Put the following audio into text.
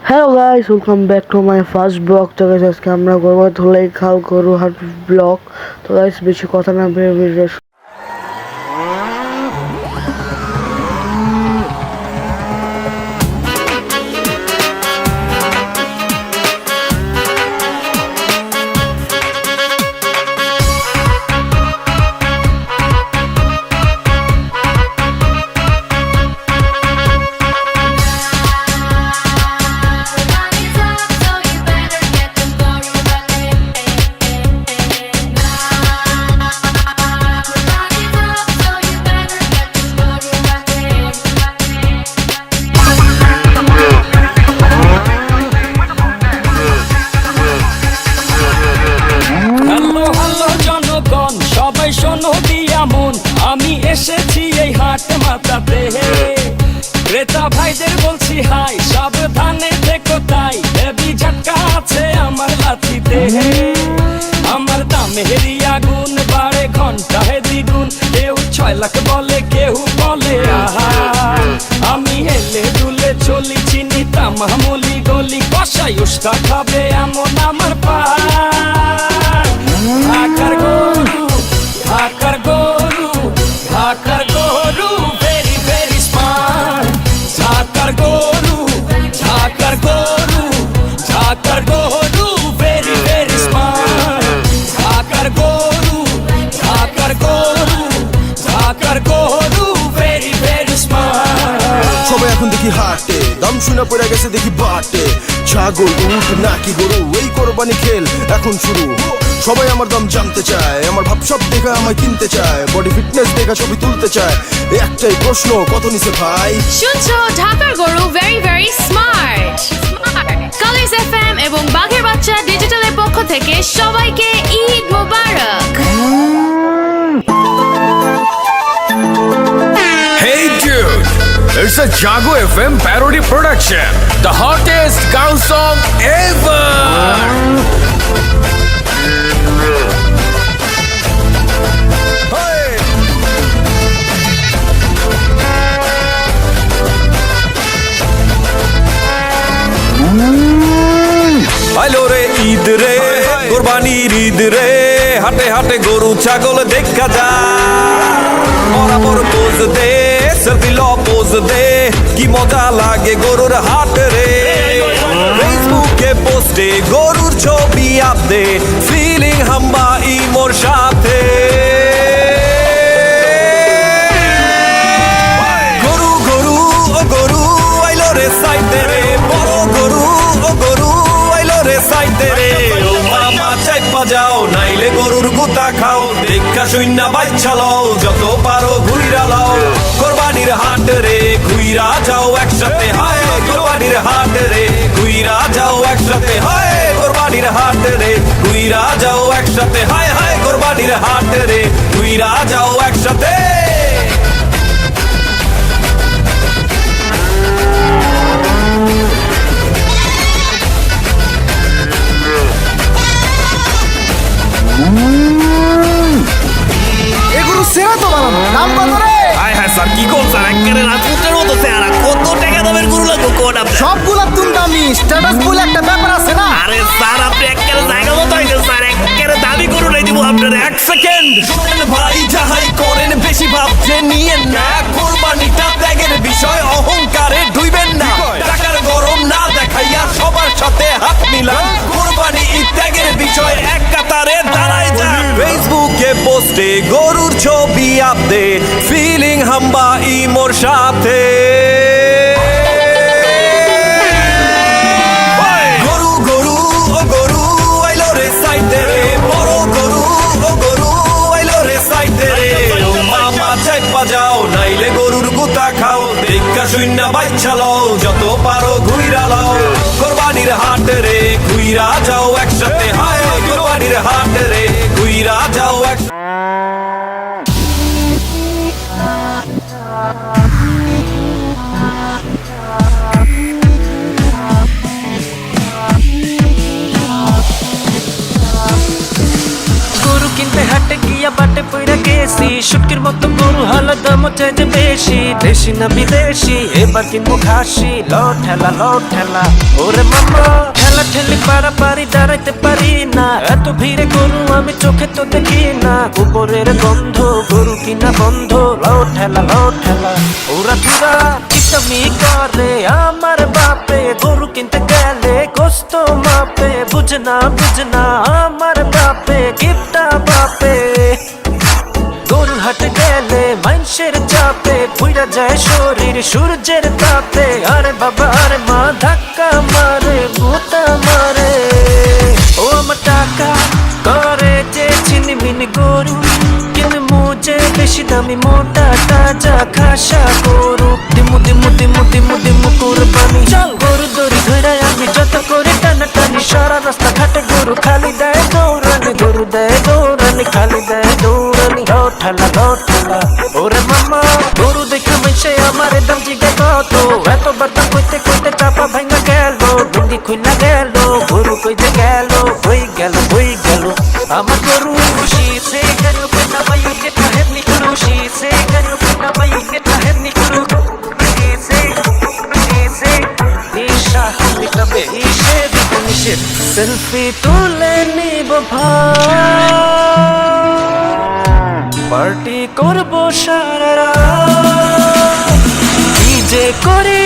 Hello guys, welcome back to my first blog. তো guys আজকে আমরা করবো ধলাই খাল গরু হাট ব্লগ। তো গাইস বেশি কথা না ভেবে আমি এসেছি এই হাট মাতাতে, ক্রেতা ভাইদের বলছি হাই, সাবধানে দেখো তাই, হেভি ঝটকা আছে আমার লাঠিতে। আমার দামে হেরি আগুন বাড়ে ঘন্টায় দ্বিগুণ, কেউ 6 লাখ বলে কেউ বলে আহা। আমি হেলে দুলে চলি চিনি তামামুলি গলি, কষাই উস্তা খাবে এমন আমার পা। ঢাকার গরু, ঢাকার গরু, ঢাকার গরু ভেরি ভেরি স্মার্ট। ঢাকার গরু, ঢাকার গরু, ঢাকার গরু ভেরি ভেরি স্মার্ট। ঢাকার গরু, ঢাকার গরু, ঢাকার গরু ভেরি ভেরি স্মার্ট। সবাই এখন দেখি হাটে, দাম শুনে পড়ে গেছে দেখি বাটে। ছাগল, উট নাকি গরু, এই কোরবানি খেল এখন শুরু। সবাই আমার দাম জানতে চায়, আমার ভাব সব দেখা আমায় কিনতে চায়, বডি ফিটনেস দেখা ছবি তুলতে চায়। একটাই প্রশ্ন, কত নিছে ভাই? শুনছো ঢাকার গরু very very smart. Kalij FM এবং বাঘের বাচ্চা ডিজিটালের পক্ষ থেকে সবাইকে ঈদ মোবারক। Hey dude, it's a Jago FM parody production, the hottest girl song ever. আইলো রে ঈদ রে, কোরবানির ঈদ রে, হাটে হাটে গরু ছাগল দেখা যা। বরাবর পোজ দে, সেলফি ল পোজ দে, কি মজা লাগে গরুর হাট রে। ফেসবুকে পোস্টে গরুর ছবি আপদে, ফিলিং হাম্বা ইমোর সাথে। গরু গরু ও গরু আইলো রে সাইতে রে, বড় গরু ও গরু আইলো রে সাইতে রে। ও মামা চাইপা যাও, নাইলে গরুর গুতা খাও, দেখা শূন্য বাচ্চা লও, যত পারো ঘুইরা লাও। কোরবানির হাট রে ঘুইরা যাও একসাথে, হায় কোরবানির হাট রে ঘুইরা যাও একসাথে, হায় কোরবানির হাট রে ঘুইরা যাও একসাথে, হায় হায় কোরবানির হাট রে ঘুইরা যাও একসাথে। এগুলো সেরা তো বানানো, দাম কত রে? হায় হায় স্যার, কি কোন স্যার, একেবারে রাজপুতের মতো চেহারা, কত টাকা দামের গরু লাগবে কোন আপনার? সবগুলা তুম দামি, স্ট্যাটাস বলে একটা ব্যাপার আছে না? আরে স্যার, আপনি একেবারে জায়গা মতো হয়েছেন স্যার, একেবারে দাবি গরু নাই দিব আপনার। এক সেকেন্ড শুনেন ভাই, যাহাই করেন বেশি ভাবছে নিয়েন না, কোরবানিটা ত্যাগের বিষয়, অহংকারে ডুইবেন না। টাকার গরম না দেখাইয়া সবার সাথে হাত মিলান, কোরবানি ত্যাগের বিষয়, এক কাতারে দাঁড়ায় যান। ফেসবুকে পোস্টে গরুর ছবি আপদে, ফিলিং হাম্বা ইমোর সাথে। গরু গরু ও গরু আইলো রে সাইতে রে, বড় গরু ও গরু আইলো রে সাইতে রে। ও মামা চাইপা যাও, নাইলে গরুর গুতা খাও, দেখা শূন্য বাচ্চা লও, যত পারো ঘুইরা লাও। কোরবানির হাট রে ঘুইরা যাও একসাথে, হায় কোরবানির হাট রে ঘুইরা যাও একসাথে। গরু কিনতে হাটে গিয়া বাটে পইরা গেছি, শুটকির মতো গরু হালা দাম চাইতে বেশি, দেশি না বিদেশি এবার কিনবো খাসি। লো ঠেলা ওরে মামা, ঠেলা ঠেলি পারাপারি দাঁড়াইতে পারি না, এত ভিড়ে গরু আমি চোখে তো দেখি না। গোবরের গন্ধ গরু কিনা বন্ধ, লো ঠেলা ওরা ধুরা কিতামি করে আমার বাপে, গরু কিনতে গেলে গোস্ত মাপে। বুঝে না আমার বাপে গিফটা বাপে, গরুর হাটে গেলে মানুষের চাপে পুইরা যায় শরীর সূর্যের তাপে। আরে বাবা আরে মা ধাক্কা মারে ভূতা মারে, ও আমার টাকা করে যে চিনিমিনি গরু, কিন্তু মুজে বেশি দামি মোটা তাজা খাসা গরু। দিমু কুরবানি, চল গরু দড়ি ধরে আমি যত করে টানাটানি, সারা রাস্তা ঘাটে গরু খালি দেয় দৌড়ানি, গরু দেয় দৌড়ানি খালি দেয় দৌড়ানি। লো ঠেলা ওরে মামা, গরু দেখে মেশে আমার দাম জিগে কত, এতবার দাম কইতে কইতে চাপা ভাঙা গেল, ডুঙ্গি খুইলা গেল, গরু কইতে গেল, হই গেল আমার গরু। খুশি সে গরু কেনা বায়ু কে তাহেরনি খুশি সে গরু কেনা বায়ু কে তাহেরনি খুশি সে নিশা হলি তবে ইসে দিব নিষেধ, সেলফি তুলে নিব ভাই, পার্টি করবো সারা রাত, ডিজে করে